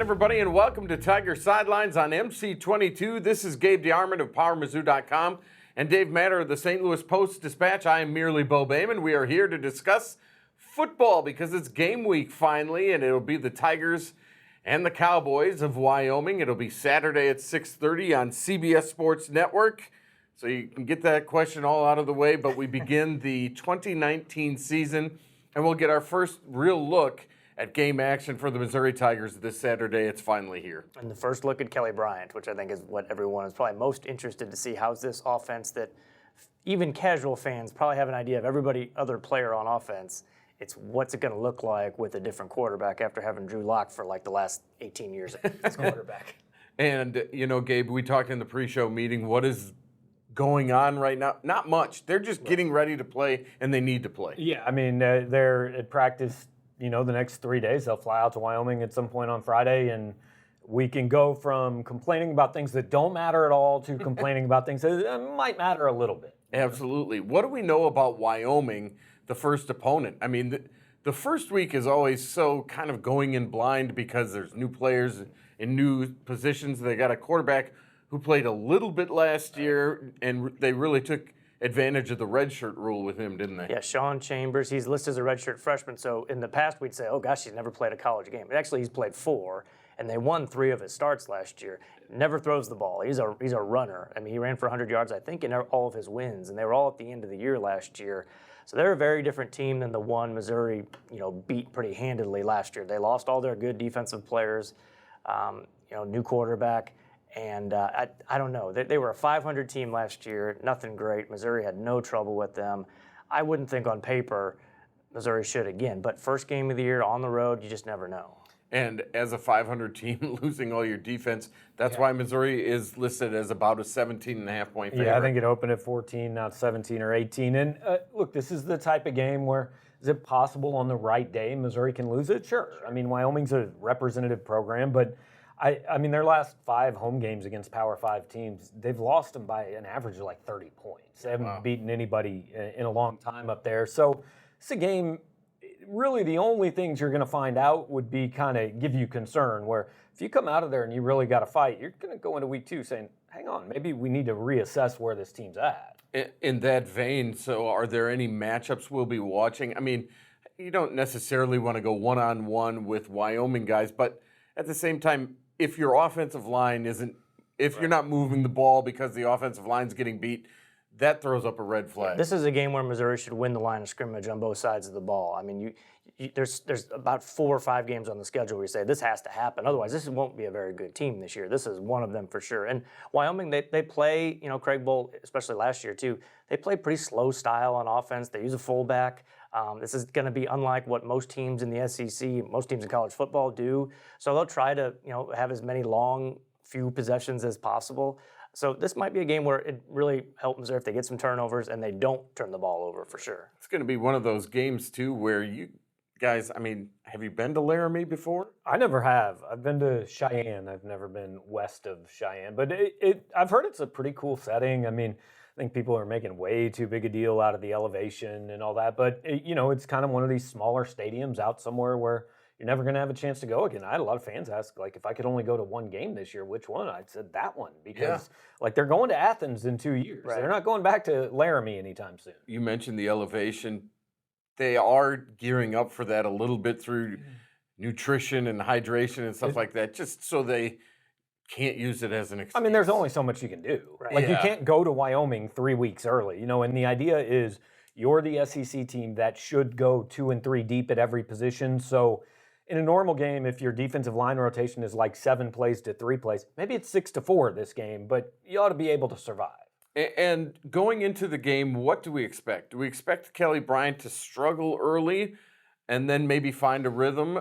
everybody, and welcome to Tiger Sidelines on MC22. This is Gabe DeArmond of PowerMizzou.com and Dave Matter of the St. Louis Post-Dispatch. I am merely Bo Bayman. We are here to discuss football because it's game week finally, and it'll be the Tigers and the Cowboys of Wyoming. It'll be Saturday at 6:30 on CBS Sports Network. So you can get that question all out of the way, but we begin the 2019 season, and we'll get our first real look at game action for the Missouri Tigers this Saturday. It's finally here. And the first look at Kelly Bryant, which I think is what everyone is probably most interested to see. How's this offense that even casual fans probably have an idea of everybody other player on offense. It's what's it going to look like with a different quarterback after having Drew Lock for like the last 18 years as quarterback. And, you know, Gabe, we talked in the pre-show meeting, what is going on right now? Not much. They're just getting ready to play, and they need to play. Yeah, I mean, they're at practice, you know, the next 3 days. They'll fly out to Wyoming at some point on Friday, and we can go from complaining about things that don't matter at all to complaining about things that might matter a little bit. Absolutely. What do we know about Wyoming, the first opponent? I mean, the first week is always so kind of going in blind because there's new players in new positions. They got a quarterback who played a little bit last year, and they really took advantage of the redshirt rule with him, didn't they? Yeah, Sean Chambers, he's listed as a redshirt freshman. So in the past, we'd say, oh gosh, he's never played a college game. But actually, he's played 4, and they won 3 of his starts last year. Never throws the ball. He's a runner. I mean, he ran for 100 yards, I think, in all of his wins, and they were all at the end of the year last year. So they're a very different team than the one Missouri, beat pretty handedly last year. They lost all their good defensive players, new quarterback. And I don't know. They were a 500 team last year, nothing great. Missouri had no trouble with them. I wouldn't think on paper Missouri should again, but first game of the year on the road, you just never know. And as a 500 team, losing all your defense, that's why Missouri is listed as about a 17.5-point favorite. Yeah, I think it opened at 14, not 17 or 18. And look, this is the type of game where is it possible on the right day Missouri can lose it? Sure. I mean, Wyoming's a representative program, but I mean, their last 5 home games against Power 5 teams, they've lost them by an average of like 30 points. They haven't beaten anybody in a long time up there. So it's a game, really the only things you're going to find out would be kind of give you concern, where if you come out of there and you really got to fight, you're going to go into week 2 saying, hang on, maybe we need to reassess where this team's at. In that vein, so are there any matchups we'll be watching? I mean, you don't necessarily want to go one-on-one with Wyoming guys, but at the same time, if your offensive line you're not moving the ball because the offensive line's getting beat, that throws up a red flag. This is a game where Missouri should win the line of scrimmage on both sides of the ball. I mean, there's about 4 or 5 games on the schedule where you say this has to happen. Otherwise, this won't be a very good team this year. This is one of them for sure. And Wyoming, they play, Craig Bolt, especially last year too, they play pretty slow style on offense. They use a fullback. This is going to be unlike what most teams in the SEC, most teams in college football do. So they'll try to, have as many few possessions as possible. So this might be a game where it really helps Missouri if they get some turnovers and they don't turn the ball over for sure. It's going to be one of those games too where you guys, I mean, have you been to Laramie before? I never have. I've been to Cheyenne. I've never been west of Cheyenne, but I've heard it's a pretty cool setting. I mean, I think people are making way too big a deal out of the elevation and all that, but it's kind of one of these smaller stadiums out somewhere where you're never going to have a chance to go again. I had a lot of fans ask, like, if I could only go to one game this year, which one? I said that one because, they're going to Athens in 2 years. Right. They're not going back to Laramie anytime soon. You mentioned the elevation. They are gearing up for that a little bit through nutrition and hydration and stuff like that, just so they can't use it as an excuse. I mean, there's only so much you can do. Right? Like, you can't go to Wyoming 3 weeks early, and the idea is you're the SEC team that should go 2 and 3 deep at every position. So in a normal game, if your defensive line rotation is like 7 plays to 3 plays, maybe it's 6 to 4 this game, but you ought to be able to survive. And going into the game, what do we expect? Do we expect Kelly Bryant to struggle early and then maybe find a rhythm?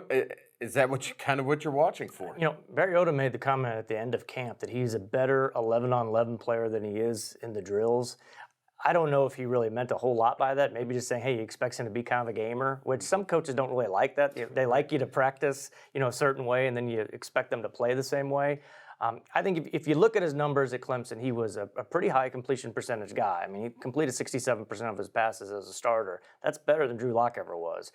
Is that what you're watching for? Barry Odom made the comment at the end of camp that he's a better 11-on-11 player than he is in the drills. I don't know if he really meant a whole lot by that. Maybe just saying, hey, he expects him to be kind of a gamer, which some coaches don't really like that. They like you to practice, a certain way, and then you expect them to play the same way. I think if you look at his numbers at Clemson, he was a pretty high completion percentage guy. I mean, he completed 67% of his passes as a starter. That's better than Drew Lock ever was.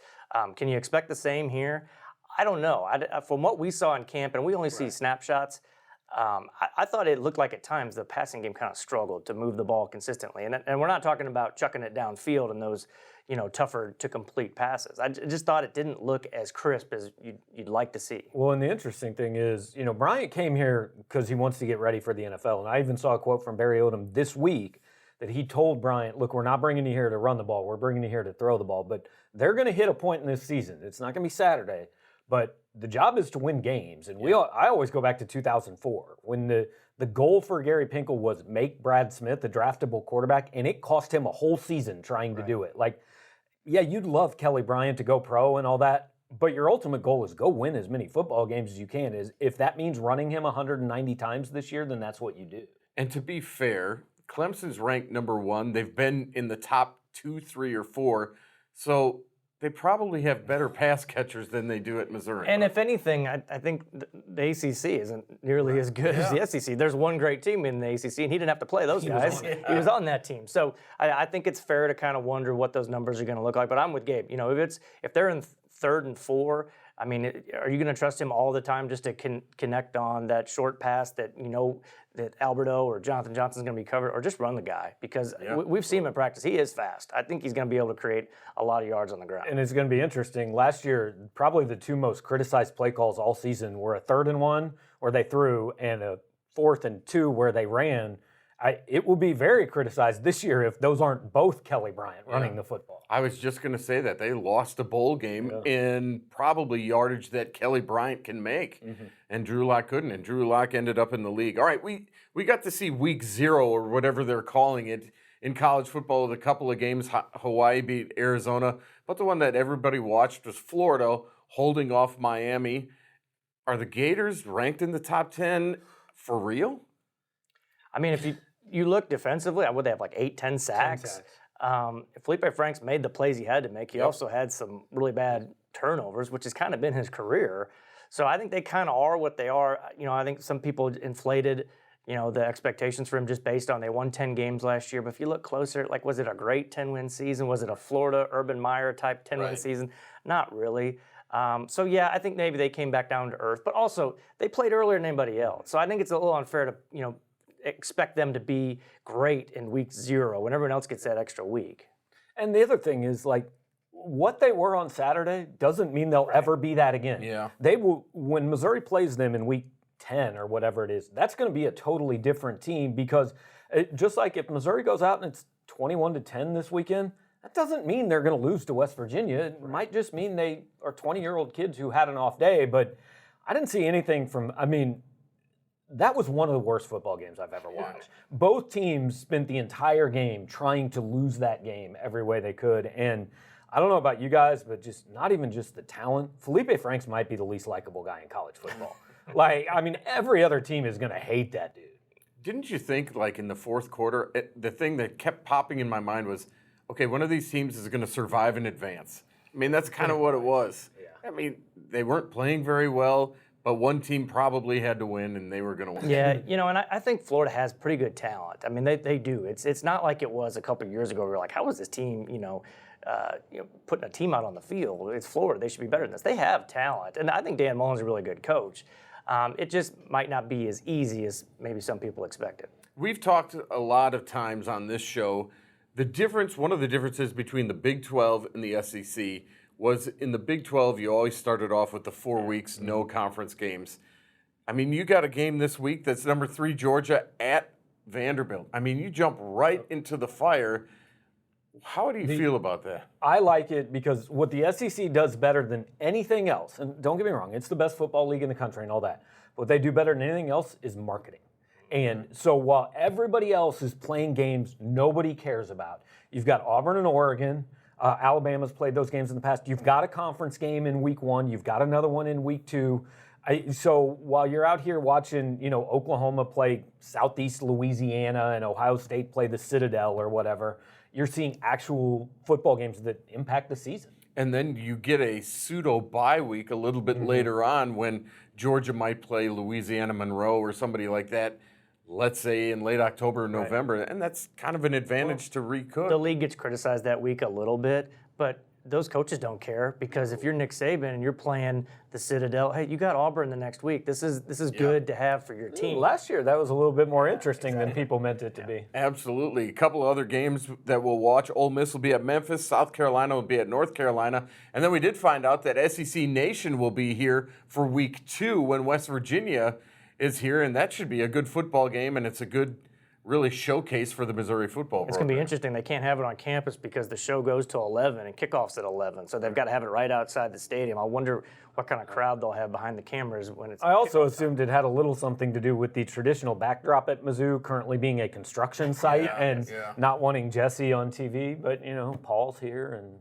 Can you expect the same here? I don't know. From what we saw in camp, and we only see snapshots, I thought it looked like at times the passing game kind of struggled to move the ball consistently. And we're not talking about chucking it downfield and those, tougher to complete passes. I just thought it didn't look as crisp as you'd like to see. Well, and the interesting thing is, Bryant came here because he wants to get ready for the NFL. And I even saw a quote from Barry Odom this week that he told Bryant, look, we're not bringing you here to run the ball. We're bringing you here to throw the ball. But they're going to hit a point in this season. It's not going to be Saturday. But the job is to win games. And I always go back to 2004 when the goal for Gary Pinkel was make Brad Smith the draftable quarterback, and it cost him a whole season trying to do it. Like, yeah, you'd love Kelly Bryant to go pro and all that, but your ultimate goal is go win as many football games as you can. If that means running him 190 times this year, then that's what you do. And to be fair, Clemson's ranked number 1. They've been in the top 2, 3, or 4. So they probably have better pass catchers than they do at Missouri. And if anything, I think the ACC isn't nearly as good as the SEC. There's one great team in the ACC, and he didn't have to play those guys. He was on that team. So I think it's fair to kind of wonder what those numbers are going to look like. But I'm with Gabe. If they're in 3rd and 4, I mean, are you going to trust him all the time just to connect on that short pass that that Alberto or Jonathan Johnson's going to be covered, or just run the guy? Because we've seen him in practice. He is fast. I think he's going to be able to create a lot of yards on the ground. And it's going to be interesting. Last year, probably the 2 most criticized play calls all season were a 3rd and 1 where they threw and a 4th and 2 where they ran. It will be very criticized this year if those aren't both Kelly Bryant running the football. I was just going to say that. They lost a bowl game in probably yardage that Kelly Bryant can make, and Drew Lock couldn't, and Drew Lock ended up in the league. All right, we got to see week 0 or whatever they're calling it in college football with a couple of games. Hawaii beat Arizona, but the one that everybody watched was Florida holding off Miami. Are the Gators ranked in the top 10 for real? I mean, if you look defensively, would they have like 8, 10 sacks? Felipe Franks made the plays he had to make. He also had some really bad turnovers, which has kind of been his career. So I think they kind of are what they are. I think some people inflated, the expectations for him just based on they won 10 games last year. But if you look closer, like, was it a great 10-win season? Was it a Florida Urban Meyer type 10-win season? Not really. So yeah, I think maybe they came back down to earth. But also, they played earlier than anybody else. So I think it's a little unfair to, expect them to be great in week 0 when everyone else gets that extra week. And the other thing is, like, what they were on Saturday doesn't mean they'll ever be that again. Yeah. They will, when Missouri plays them in week 10 or whatever it is, that's going to be a totally different team because just like if Missouri goes out and it's 21-10 this weekend, that doesn't mean they're going to lose to West Virginia. It might just mean they are 20-year-old kids who had an off day, but I didn't see anything that was one of the worst football games I've ever watched. Both teams spent the entire game trying to lose that game every way they could. And I don't know about you guys, but not even just the talent. Felipe Franks might be the least likable guy in college football. Every other team is going to hate that dude. Didn't you think, like, in the 4th quarter, the thing that kept popping in my mind was, okay, one of these teams is going to survive in advance. I mean, that's kind of what it was. Yeah. I mean, they weren't playing very well. But one team probably had to win, and they were going to win. Yeah, and I think Florida has pretty good talent. I mean, they do. It's not like it was a couple of years ago where we were like, how is this team, putting a team out on the field? It's Florida. They should be better than this. They have talent. And I think Dan Mullen's a really good coach. It just might not be as easy as maybe some people expected. We've talked a lot of times on this show. One of the differences between the Big 12 and the SEC was in the Big 12, you always started off with the 4 weeks, no conference games. I mean, you got a game this week that's number 3 Georgia at Vanderbilt. I mean, you jump right into the fire. How do you feel about that? I like it because what the SEC does better than anything else, and don't get me wrong, it's the best football league in the country and all that, what they do better than anything else is marketing. And so while everybody else is playing games nobody cares about, you've got Auburn and Oregon, Alabama's played those games in the past. You've got a conference game in week 1. You've got another one in week 2. So while you're out here watching, Oklahoma play Southeast Louisiana and Ohio State play the Citadel or whatever, you're seeing actual football games that impact the season. And then you get a pseudo bye week a little bit later on when Georgia might play Louisiana Monroe or somebody like that, let's say in late October or November, and that's kind of an advantage to recoup. The league gets criticized that week a little bit, but those coaches don't care, because if you're Nick Saban and you're playing the Citadel, hey, you got Auburn the next week. This is good to have for your team. Last year, that was a little bit more interesting than people meant it to be. Absolutely. A couple of other games that we'll watch. Ole Miss will be at Memphis. South Carolina will be at North Carolina. And then we did find out that SEC Nation will be here for week 2 when West Virginia is here. And that should be a good football game, and it's a good really showcase for the Missouri football program. It's going to be interesting. They can't have it on campus because the show goes till 11 and kickoff's at 11. So they've got to have it right outside the stadium. I wonder what kind of crowd they'll have behind the cameras when it's. I also assumed it had a little something to do with the traditional backdrop at Mizzou currently being a construction site and not wanting Jesse on TV. But, Paul's here, and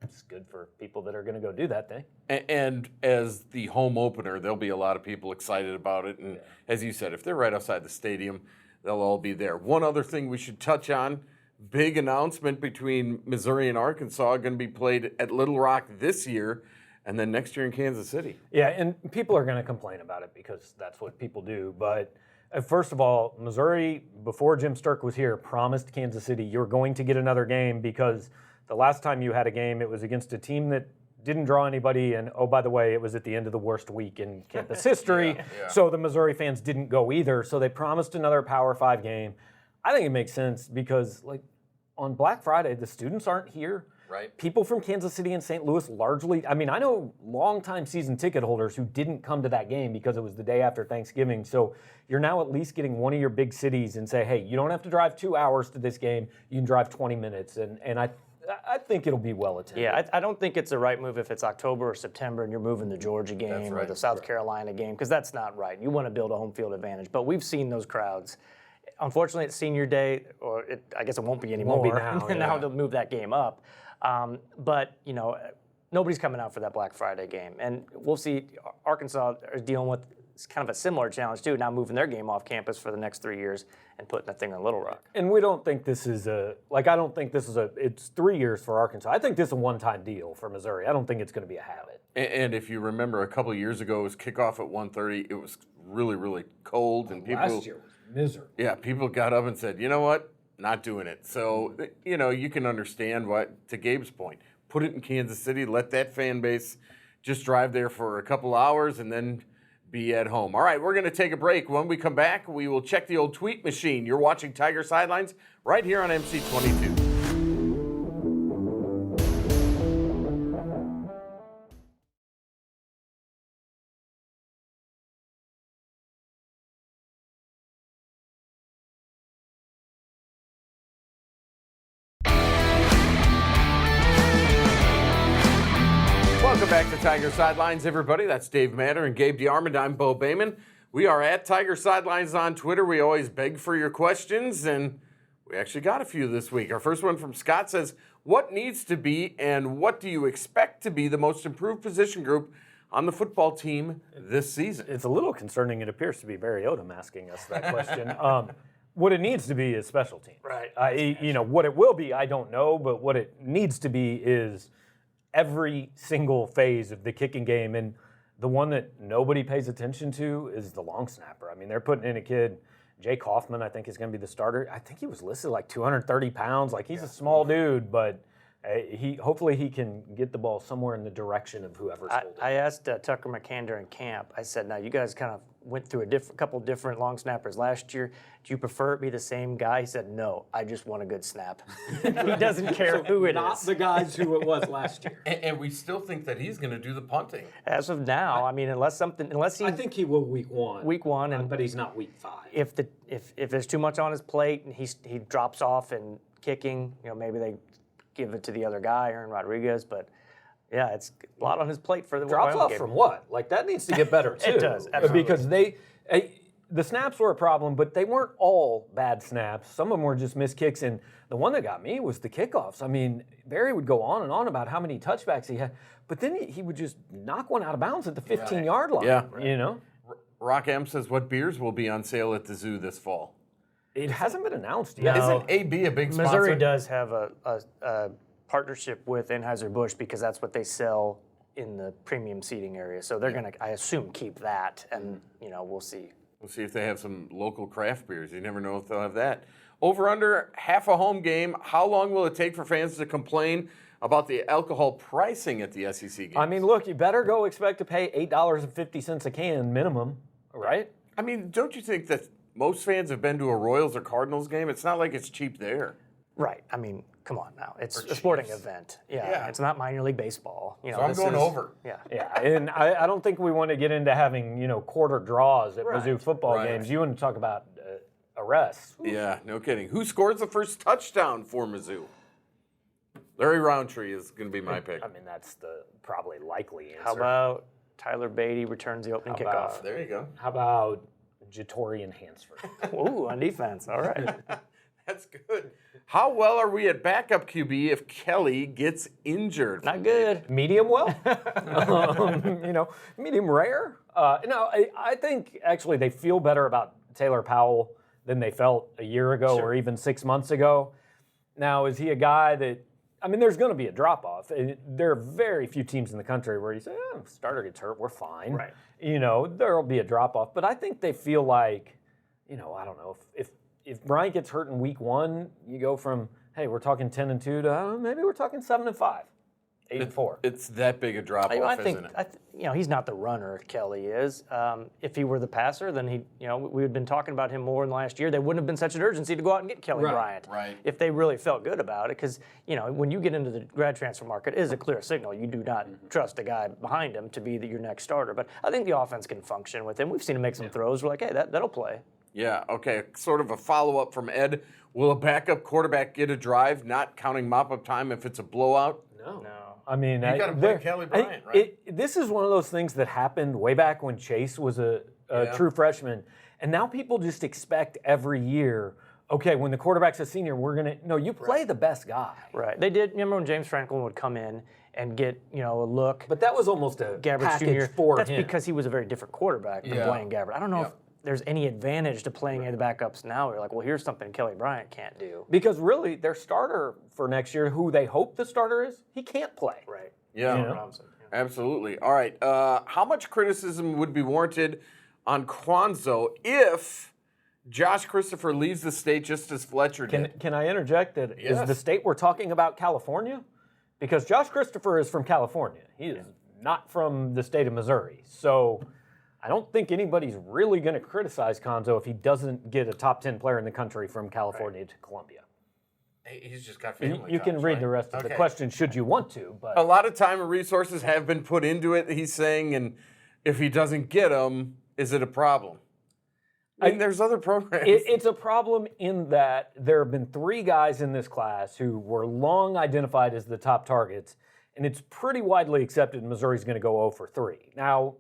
it's good for people that are going to go do that thing. And as the home opener, there'll be a lot of people excited about it. And as you said, if they're right outside the stadium, they'll all be there. One other thing we should touch on, big announcement between Missouri and Arkansas, going to be played at Little Rock this year, and then next year in Kansas City. Yeah, and people are going to complain about it because that's what people do. But first of all, Missouri, before Jim Sturk was here, promised Kansas City, you're going to get another game, because the last time you had a game, it was against a team that didn't draw anybody, and oh, by the way, it was at the end of the worst week in campus history, so the Missouri fans didn't go either, so they promised another Power 5 game. I think it makes sense because, on Black Friday, the students aren't here. Right. People from Kansas City and St. Louis largely, I know longtime season ticket holders who didn't come to that game because it was the day after Thanksgiving, so you're now at least getting one of your big cities and say, hey, you don't have to drive 2 hours to this game, you can drive 20 minutes, and I think it'll be well attended. Yeah, I don't think it's the right move if it's October or September and you're moving the Georgia game or the South Carolina game, because that's not right. You want to build a home field advantage. But we've seen those crowds. Unfortunately, it's senior day, or I guess it won't be anymore. Won't be now, Now they'll move that game up. But, nobody's coming out for that Black Friday game. And we'll see. Arkansas is dealing with kind of a similar challenge, too, now moving their game off campus for the next 3 years and putting that thing in Little Rock. And we don't think this is it's 3 years for Arkansas. I think this is a one-time deal for Missouri. I don't think it's going to be a habit. And if you remember, a couple of years ago, it was kickoff at 1:30. It was really, really cold. And people, last year was miserable. Yeah, people got up and said, you know what? Not doing it. So, you can understand why, to Gabe's point, put it in Kansas City, let that fan base just drive there for a couple hours and then be at home. All right, we're going to take a break. When we come back, we will check the old tweet machine. You're watching Tiger Sidelines right here on MC22. Welcome back to Tiger Sidelines, everybody. That's Dave Matter and Gabe DeArmond. I'm Bo Bayman. We are at Tiger Sidelines on Twitter. We always beg for your questions, and we actually got a few this week. Our first one from Scott says, what needs to be and what do you expect to be the most improved position group on the football team this season? It's a little concerning. It appears to be Barry Odom asking us that question. What it needs to be is special teams. Right. What it will be, I don't know, but what it needs to be is every single phase of the kicking game, and the one that nobody pays attention to is the long snapper. They're putting in a kid, Jake Hoffman, I think is going to be the starter. I think he was listed like 230 pounds. He's a small dude, but hopefully he can get the ball somewhere in the direction of whoever's holding. I asked Tucker McCain during camp, I said, now you guys kind of went through a couple different long snappers last year. Do you prefer it be the same guy? He said, no, I just want a good snap. He doesn't care who it is. Not the guys who it was last year. And we still think that he's going to do the punting. As of now, unless he... I think he will week one. Week one, but he's not week 5. If there's too much on his plate and he drops off in kicking, maybe they give it to the other guy, Aaron Rodriguez, but yeah, it's a lot on his plate for the drops Wyoming off game. From what? That needs to get better too. It does, absolutely. Because the snaps were a problem, but they weren't all bad snaps. Some of them were just missed kicks, and the one that got me was the kickoffs. Barry would go on and on about how many touchbacks he had, but then he would just knock one out of bounds at the 15-yard line. Yeah, Rock M says, what beers will be on sale at the zoo this fall? It hasn't been announced yet. Isn't AB a big sponsor? Missouri does have a partnership with Anheuser-Busch because that's what they sell in the premium seating area. So they're going to, I assume, keep that, and we'll see. We'll see if they have some local craft beers. You never know if they'll have that. Over under half a home game, how long will it take for fans to complain about the alcohol pricing at the SEC games. I mean, look, you better go expect to pay $8.50 a can minimum, right? I mean, don't you think that most fans have been to a Royals or Cardinals game? It's not like it's cheap there. Right. I mean, come on now. It's Or a sporting Chiefs. event. Yeah. Yeah. It's not minor league baseball. You know, So I'm this going is- over. Yeah. Yeah, and I don't think we want to get into having, quarter draws at Right. Mizzou football Right. games. You want to talk about arrests. Yeah, no kidding. Who scores the first touchdown for Mizzou? Larry Roundtree is going to be my pick. I mean, that's the probably likely answer. How about Tyler Beatty returns the opening How about- kickoff? There you go. How about Jatorian Hansford? Ooh, on defense. All right. That's good. How well are we at backup QB if Kelly gets injured? Not good. Medium well, medium rare. No, I think actually they feel better about Taylor Powell than they felt a year ago or even 6 months ago. Now, is he a guy that, I mean, there's going to be a drop-off. There are very few teams in the country where you say, starter gets hurt, we're fine. Right. There'll be a drop-off. But I think they feel like, I don't know, if Bryant gets hurt in week 1, you go from, hey, we're talking 10-2 to maybe we're talking 7-5, 8-4. It's that big a drop I off, think isn't it? he's not the runner Kelly is. If he were the passer, then we had been talking about him more in the last year. There wouldn't have been such an urgency to go out and get Kelly Bryant. Right. If they really felt good about it, because when you get into the grad transfer market, it is a clear signal. You do not trust a guy behind him to be your next starter. But I think the offense can function with him. We've seen him make some throws. We're like, hey, that'll play. Yeah, okay. Sort of a follow-up from Ed. Will a backup quarterback get a drive, not counting mop-up time if it's a blowout? No. I mean, You got to play Kelly Bryant, right? This is one of those things that happened way back when Chase was a true freshman. And now people just expect every year, okay, when the quarterback's a senior, you play the best guy. Right. They did. Remember when James Franklin would come in and get, a look? But that was almost a Gabbert package Jr. for That's him. because he was a very different quarterback than Yeah. Blaine Gabbert. I don't know if there's any advantage to playing any of the backups now. You're like, well, here's something Kelly Bryant can't do. Because really, their starter for next year, who they hope the starter is, he can't play. Right. Yeah, absolutely. All right. How much criticism would be warranted on Kwanzaa if Josh Christopher leaves the state just as Fletcher did? Can I interject that Yes. is the state we're talking about California? Because Josh Christopher is from California. He is not from the state of Missouri. So I don't think anybody's really going to criticize Konzo if he doesn't get a top 10 player in the country from California to Columbia. He's just got family. You can ties, read right? the rest of the Okay. question should you want to, but A lot of time and resources have been put into it, he's saying, and if he doesn't get them, is it a problem? I mean, there's other programs. it's a problem in that there have been 3 guys in this class who were long identified as the top targets, and it's pretty widely accepted Missouri's going to go 0 for 3. Now,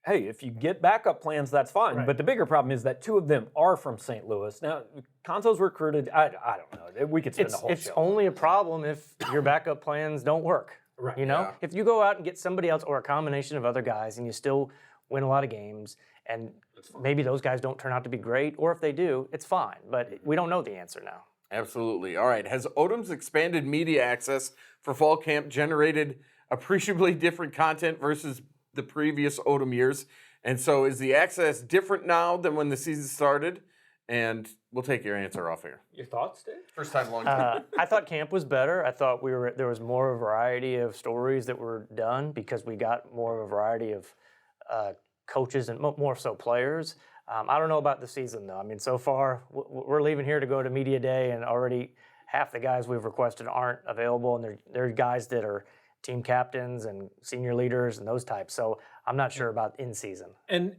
hey, if you get backup plans, that's fine. Right. But the bigger problem is that 2 of them are from St. Louis. Now, Konzo's recruited, I don't know. We could spend the whole It's show. only a problem if your backup plans don't work. Right. Yeah. If you go out and get somebody else or a combination of other guys and you still win a lot of games and maybe those guys don't turn out to be great, or if they do, it's fine. But we don't know the answer now. Absolutely. All right. Has Odom's expanded media access for fall camp generated appreciably different content versus the previous Odom years? And so is the access different now than when the season started? And we'll take your answer off here. Your thoughts, Dave? First time, long time. I thought camp was better. I thought there was more of a variety of stories that were done because we got more of a variety of coaches and more so players. I don't know about the season though. I mean, so far we're leaving here to go to media day, and already half the guys we've requested aren't available, and they're guys that are team captains and senior leaders and those types. So I'm not sure about in season. And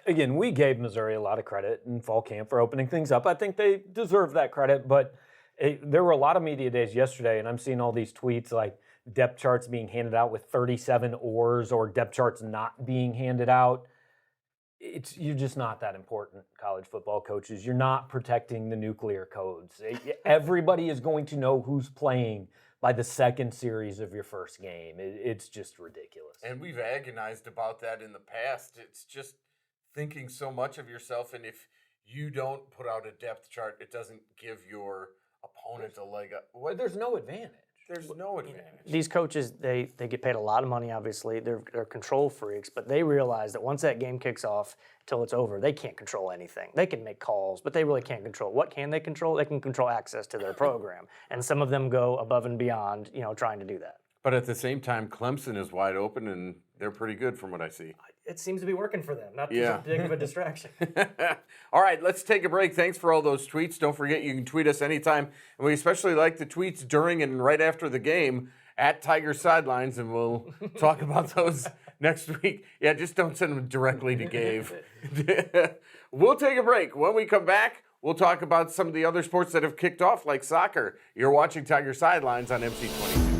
again, we gave Missouri a lot of credit in fall camp for opening things up. I think they deserve that credit, but there were a lot of media days yesterday, and I'm seeing all these tweets like depth charts being handed out with 37 oars or depth charts not being handed out. You're just not that important, college football coaches. You're not protecting the nuclear codes. Everybody is going to know who's playing by the second series of your first game. It's just ridiculous. And we've agonized about that in the past. It's just thinking so much of yourself, and if you don't put out a depth chart, it doesn't give your opponent a leg up. Well, there's no advantage. There's no advantage. These coaches, they get paid a lot of money, obviously. They're control freaks, but they realize that once that game kicks off till it's over, they can't control anything. They can make calls, but they really can't control. What can they control? They can control access to their program. And some of them go above and beyond, trying to do that. But at the same time, Clemson is wide open, and they're pretty good from what I see. It seems to be working for them, not Yeah. too big of a distraction. All right, let's take a break. Thanks for all those tweets. Don't forget you can tweet us anytime. And we especially like the tweets during and right after the game at Tiger Sidelines, and we'll talk about those next week. Yeah, just don't send them directly to Gabe. We'll take a break. When we come back, we'll talk about some of the other sports that have kicked off, like soccer. You're watching Tiger Sidelines on MC22.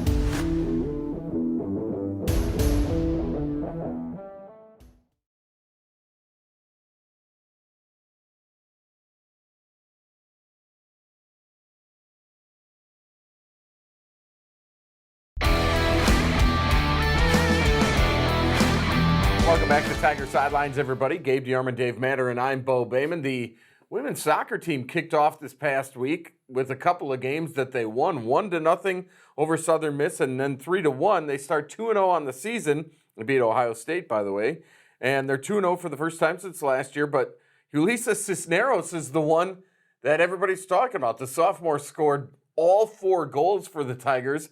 Welcome back to Tiger Sidelines, everybody. Gabe DeArmond, Dave Matter, and I'm Bo Bayman. The women's soccer team kicked off this past week with a couple of games that they won. 1-0 over Southern Miss, and then 3-1. They start 2-0 on the season. They beat Ohio State, by the way. And they're 2-0 for the first time since last year. But Julissa Cisneros is the one that everybody's talking about. The sophomore scored all 4 goals for the Tigers.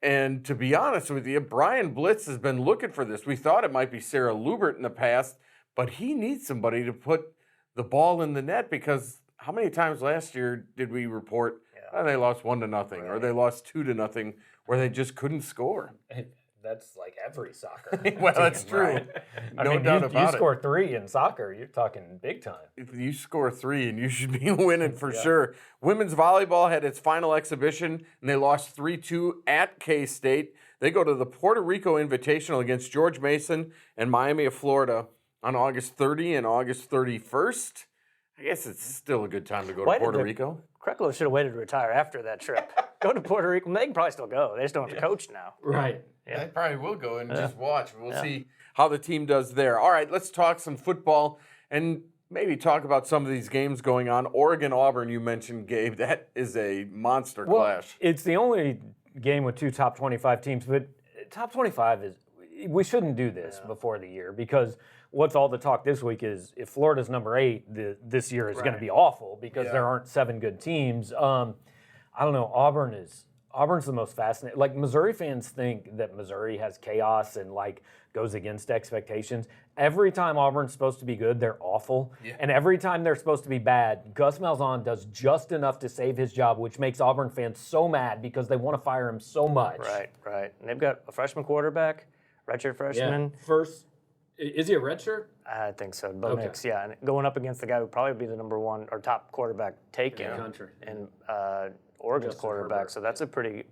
And to be honest with you, Brian Blitz has been looking for this. We thought it might be Sarah Lubert in the past, but he needs somebody to put the ball in the net, because how many times last year did we report they lost 1-0 or they lost 2-0 where they just couldn't score? That's like every soccer. Well, team, that's true. Right? No doubt about you it. score 3 in soccer, you're talking big time. If you score 3 and you should be winning for sure. Women's volleyball had its final exhibition, and they lost 3-2 at K-State. They go to the Puerto Rico Invitational against George Mason and Miami of Florida on August 30 and August 31st. I guess it's still a good time to go to Puerto Rico. Kreklo should have waited to retire after that trip. Go to Puerto Rico. They can probably still go. They just don't have to coach now. Right. They probably will go and just watch. We'll see how the team does there. All right, let's talk some football and maybe talk about some of these games going on. Oregon-Auburn, you mentioned, Gabe. That is a monster clash. It's the only game with 2 top 25 teams, but top 25 is, we shouldn't do this before the year, because what's all the talk this week is if Florida's number 8, this year is going to be awful because there aren't 7 good teams. I don't know. Auburn's the most fascinating. Like, Missouri fans think that Missouri has chaos and goes against expectations. Every time Auburn's supposed to be good, they're awful. Yeah. And every time they're supposed to be bad, Gus Malzahn does just enough to save his job, which makes Auburn fans so mad because they want to fire him so much. Right. And they've got a freshman quarterback, redshirt freshman. Yeah. First, is he a redshirt? I think so. Bo Nix, yeah. And going up against the guy who would probably be the number 1 or top quarterback taken in the country. And Oregon's quarterback, Herbert. So that's a pretty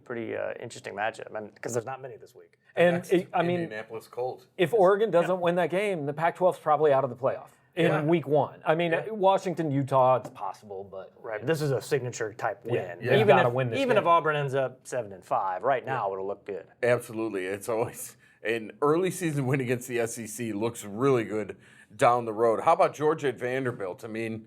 interesting matchup, because there's not many this week. And Indianapolis Colts. If Oregon doesn't win that game, the Pac-12's probably out of the playoff in week 1. I mean, Washington, Utah, it's possible, but this is a signature type win. Yeah. Even if Auburn ends up 7-5, right now it'll look good. Absolutely, it's always an early season win against the SEC looks really good down the road. How about Georgia at Vanderbilt? I mean,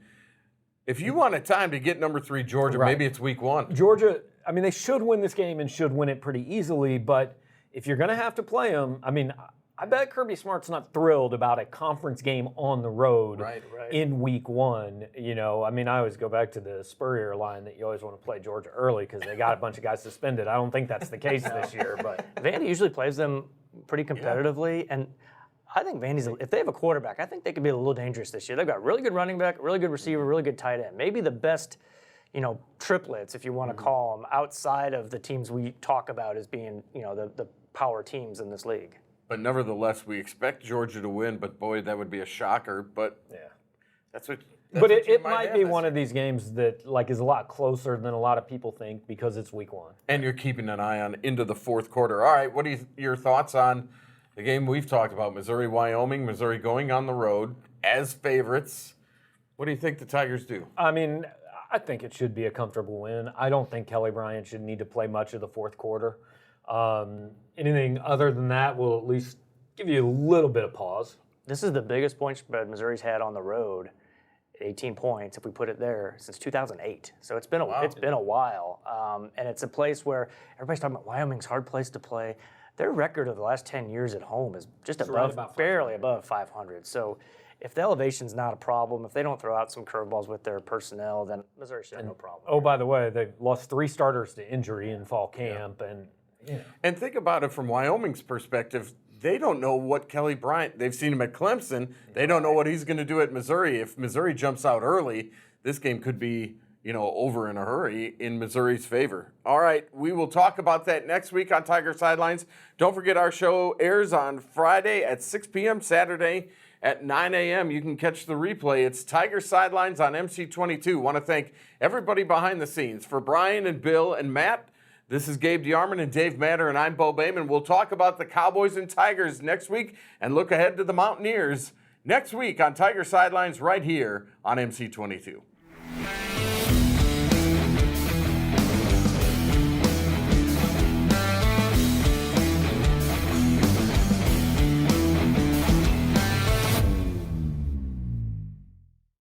if you want a time to get number 3 Georgia, maybe it's week 1. Georgia, I mean, they should win this game and should win it pretty easily, but if you're going to have to play them, I mean, I bet Kirby Smart's not thrilled about a conference game on the road in week 1. I mean, I always go back to the Spurrier line that you always want to play Georgia early because they got a bunch of guys suspended. I don't think that's the case this year, but Vandy usually plays them pretty competitively, and I think Vandy's, if they have a quarterback, I think they could be a little dangerous this year. They've got really good running back, really good receiver, really good tight end. Maybe the best, triplets, if you want to call them, outside of the teams we talk about as being, the power teams in this league. But nevertheless, we expect Georgia to win, but boy, that would be a shocker. But that's what. But it might be one of these games that is a lot closer than a lot of people think because it's week 1. And you're keeping an eye on into the fourth quarter. All right, what are your thoughts on the game we've talked about, Missouri-Wyoming, Missouri going on the road as favorites? What do you think the Tigers do? I mean, I think it should be a comfortable win. I don't think Kelly Bryant should need to play much of the fourth quarter. Anything other than that will at least give you a little bit of pause. This is the biggest point spread Missouri's had on the road 18 points, if we put it there, since 2008. So it's been a while, and it's a place where everybody's talking about Wyoming's hard place to play. Their record of the last 10 years at home is just barely above 500. So if the elevation's not a problem, if they don't throw out some curveballs with their personnel, then Missouri should have no problem. Oh, by the way, they lost 3 starters to injury in fall camp, And think about it from Wyoming's perspective. They don't know what Kelly Bryant, they've seen him at Clemson. They don't know what he's going to do at Missouri. If Missouri jumps out early, this game could be, over in a hurry in Missouri's favor. All right, we will talk about that next week on Tiger Sidelines. Don't forget our show airs on Friday at 6 p.m., Saturday at 9 a.m. You can catch the replay. It's Tiger Sidelines on MC22. Want to thank everybody behind the scenes. For Brian and Bill and Matt, this is Gabe DeArmond and Dave Matter, and I'm Bo Bayman. We'll talk about the Cowboys and Tigers next week and look ahead to the Mountaineers next week on Tiger Sidelines right here on MC22.